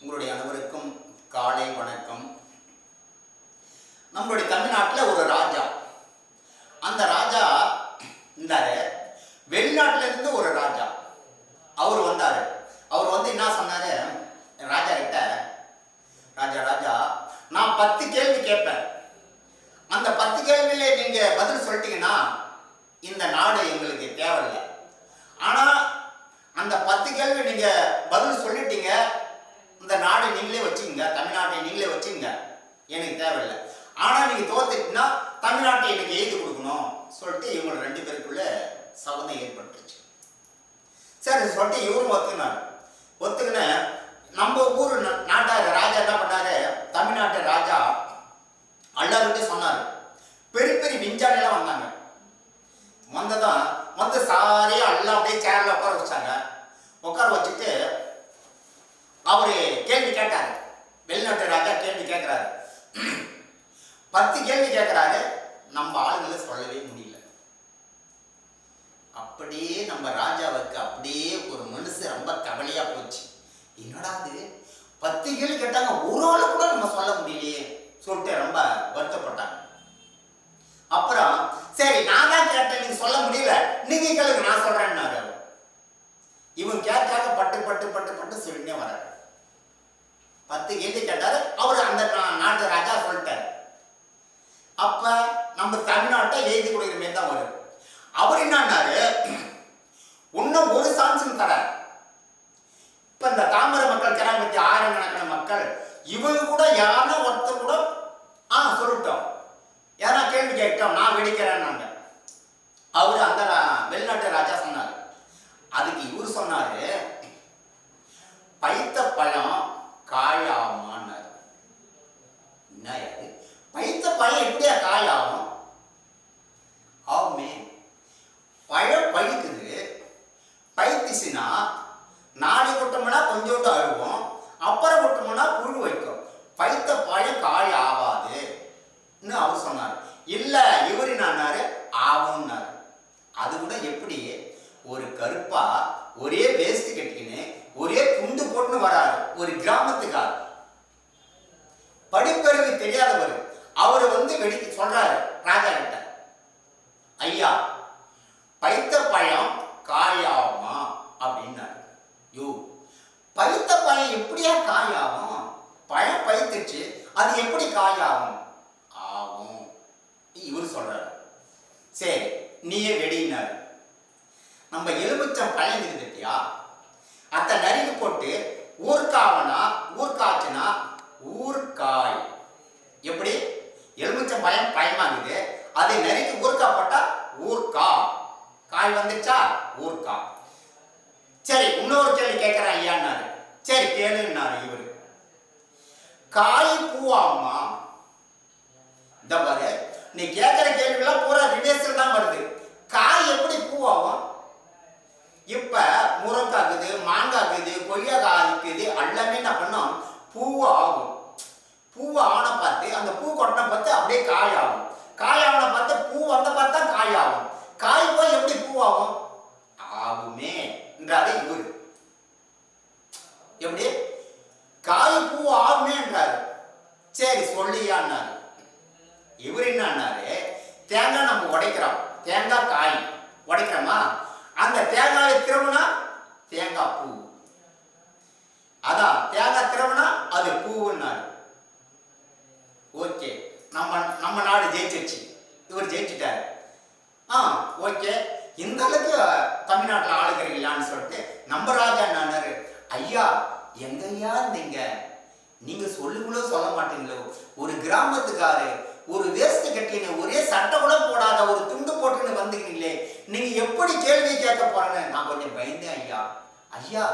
உங்களுடைய அனைவருக்கும் காலை வணக்கம். நம்மளுடைய தமிழ்நாட்டில் ஒரு ராஜா, அந்த ராஜா இருந்தாரு. வெளிநாட்டில இருந்து ஒரு ராஜா அவர் வந்தாரு. அவர் வந்து என்ன சொன்னாரு ராஜா கிட்ட, ராஜா நான் 10 கேள்வி கேட்பேன், அந்த 10 கேள்வியில நீங்க பதில் சொல்லிட்டீங்கன்னா இந்த நாடு எங்களுக்கு தேவையில்லை. ஆனா அந்த 10 கேள்வி நீங்க பதில் சொல்லிட்டீங்க, இந்த நாடு நீங்களே வச்சுக்கங்க, தமிழ்நாட்டை நீங்களே வச்சுக்கங்க, எனக்கு தேவையில்லை. ஆனா நீங்க தோத்துட்டீங்கன்னா தமிழ்நாட்டை எனக்கு எழுதி கொடுக்கணும் சொல்லிட்டு இவங்க 2 பேருக்குள்ள சபதம் ஏற்பட்டுருச்சு. சரி சொல்லிட்டு இவரும் ஒத்துக்கின நம்ம ஊர் நாட்டார் ராஜா என்ன பண்ணாரு, தமிழ்நாட்டு ராஜா எல்லாருக்கிட்டே சொன்னாரு. பெரிய பெரிய விஞ்ஞானிலாம் வந்தாங்க. வந்ததான் வந்து சாரியா எல்லாம் அப்படியே சேர்ல உட்கார வச்சாங்க. உட்கார வச்சுட்டு அவரு கேள்வி கேட்டாரு. வெளிநாட்டு ராஜா கேள்வி கேட்கிறாரு. 10 கேள்வி கேட்கிறாரு. நம்ம ஆளுங்களை சொல்லவே முடியல. அப்படியே நம்ம ராஜாவுக்கு அப்படியே ஒரு மனசு ரொம்ப கவலையா போச்சு. என்னடா அது 10 கேள்வி கேட்டாங்க, ஒரு ஆளு கூட நம்ம சொல்ல முடியலையே சொல்லிட்டு ரொம்ப வருத்தப்பட்டாங்க. அப்புறம் சரி நான் தான் கேட்டேன், நீங்க சொல்ல முடியல, நீங்க கேளுங்க நான் சொல்றேன்னாரு. இவன் கேட்காத பட்டு பட்டு பட்டு பட்டு சொல்லிட்டே வர்றாரு. 10 கேள்வி கேட்டாரு. அவரு அந்த நாட்டு ராஜா சொல்லிட்டாரு. அப்ப நம்ம தமிழ்நாட்டை எழுதி கொடுக்குற மாதிரி தான் வரும். அவர் என்னன்னாரு, இன்னும் ஒரு சான்ஸ் தர. இப்ப இந்த தாமரை மக்கள் கிராமத்தி 1000 கணக்கான மக்கள், இவங்க கூட யாரா ஒருத்தர் கூட சொல்லிட்டோம், யாரா கேள்வி கேட்டோம், நான் வெடிக்கிறேன்னாங்க. அவரு அந்த வெளிநாட்டு ராஜா சொன்னாரு. அதுக்கு இவர் சொன்னாரு, பைத்த பழம் காயாமான்னாரு. என்ன அது பைத்த பழம் எப்படியா காயாகும்? ஆகுமே, பழம் பழுக்குது, பைத்திச்சுனா நாடி கொட்டோம்னா கொஞ்சோண்டு அழுவோம், அப்புறம் கொட்டோம்னா புழு வைக்கும், பைத்த பழம் காய் ஆகாதுன்னு அவர் சொன்னார். இல்ல இவரு என்னாரு ஆகும்னாரு. அது கூட எப்படி, ஒரு கருப்பா ஒரே வேஸ்ட் கட்டிக்கின்னு ஒரே துண்டு போட்டுன்னு வராரு ஒரு கிராமத்துக்கார், படிப்பறிவு தெரியாதவர். அவரு வந்து வெடிக்க சொல்றாரு ராஜா கிட்ட, ஐயா பைத்த பழம் காயாகுமா அப்படின்னாரு. யோ பைத்த பழம் எப்படியா காயாகும்? பழம் பைத்துச்சு, அது எப்படி காயாகும்? ஆகும் இவர் சொல்றாரு. சரி நீயே வெடினாரு. நம்ம எலுமிச்சம் பழம் இருக்குதுட்டியா, அத்தை நறுக்கி போட்டு ஊர்காவனா ஊர்காய்ச்சினா ஊர்காய். எப்படி எலுமிச்சம் பழம் பயமாகுது, அதை நறுக்கி ஊர்கா போட்டா ஊர்கா, காய் வந்துச்சா ஊர்கா. சரி இன்னொரு கேள்வி கேட்கிறேன் ஐயான்னாரு. சரி கேளுன்னாரு இவரு. காய் பூவாமா? இந்த பாரு, நீ கேட்கிற கேள்விலாம் பூரா ரிவேர்ஸ்ல தான் வருது. காய் எப்படி பூவாகும்? இப்ப முருங்காக்குது, மாங்காக்குது, கொய்யாக்காய்க்குது, எல்லாமே என்ன பண்ணோம், பூவா ஆகும். பூவை ஆன பார்த்து அந்த பூ கொட்டனை பார்த்து அப்படியே காய் ஆகும், காய் ஆன பார்த்து பூ வந்த பார்த்தா காய் ஆகும், காய் போய் எப்படி பூவாகும்? ஆகுமே என்றாரு இவரு. எப்படி காய் பூ ஆகுமே என்றாரு. சரி சொல்லியான்னாரு. இவர் என்னன்னாரு, தேங்காய் நம்ம உடைக்கிறோம், தேங்காய் காய் உடைக்கிறோமா, அந்த தேங்காயை திருவனா தேங்காய் பூ, அதான் தேங்காய் திருவனா அது பூவுன்னாரு. ஓகே நம்ம நாடு ஜெயிச்சிருச்சு, இவர் ஜெயிச்சுட்டாரு. ஓகே இந்த அளவுக்கு தமிழ்நாட்டில் ஆளுகிறீங்களான்னு சொல்லிட்டு நம்ம ராஜா என்னாரு, ஐயா எங்கய்யா நீங்க சொல்லுங்களோ சொல்ல மாட்டீங்களோ, ஒரு கிராமத்துக்காரு ஒரு வேஸ்ட் கட்டின்னு ஒரே சட்டை கூட போடாத ஒரு துண்டு போட்டுன்னு வந்துக்கிறீங்களே, நீங்க எப்படி கேள்வி கேட்க போறேன்னு நான் கொஞ்சம் பயந்தேன் ஐயா. ஐயா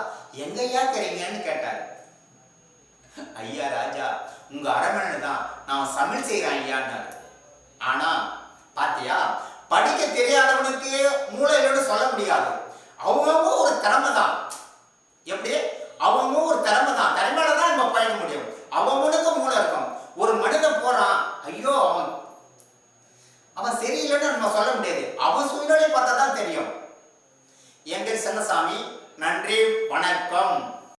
எங்கய்யா தெரியுங்கன்னு கேட்டாரு. ஐயா ராஜா உங்க அரண்மனை தான், நான் சமையல் செய்யறேன் ஐயான்னாரு. ஆனா பாத்தியா, படிக்க தெரியாதவனுக்கு மூளையிலோடு சொல்ல முடியாது, அவங்க ஒரு திறமை தான். எப்படி